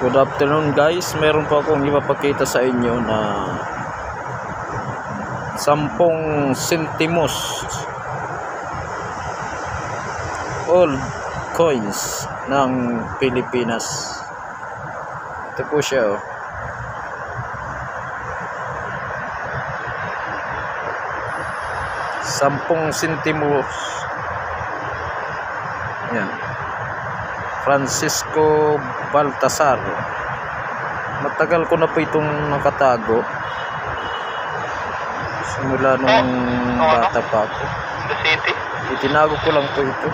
Good afternoon guys, meron po akong ipapakita sa inyo na 10 centimos old coins ng Pilipinas. Ito po siya, oh. Sampung centimos. Yan. Francisco Baltasar. Matagal ko na po itong nakatago. Simula nung bata pa ako. Itinago ko lang po ito.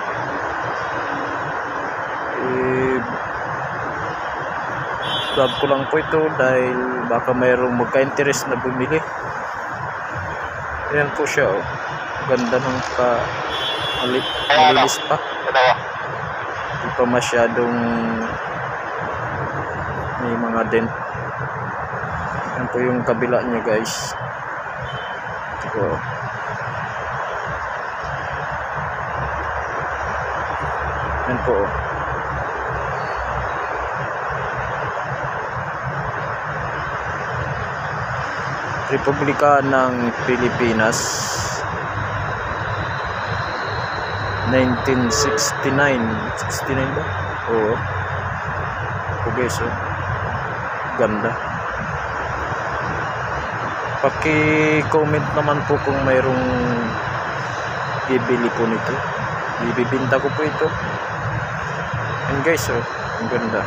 Vlog ko lang po ito dahil baka mayroong magka-interest na bumili. Ayan po siya, oh. Ganda ng malinis pa. Hindi pa masyadong may mga dent. Yan po yung kabila niya, guys. Ito. Yan po. Republika ng Pilipinas, 1969. 69 ba? Oo. Guys, oh. Ganda. Paki-comment naman po kung mayroong bibili po nito. Ibibinta ko po ito. And guys, oh, ang ganda.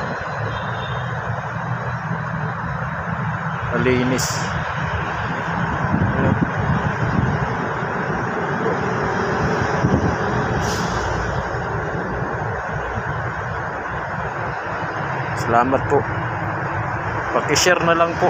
Malinis. Salamat po. Paki-share na lang po.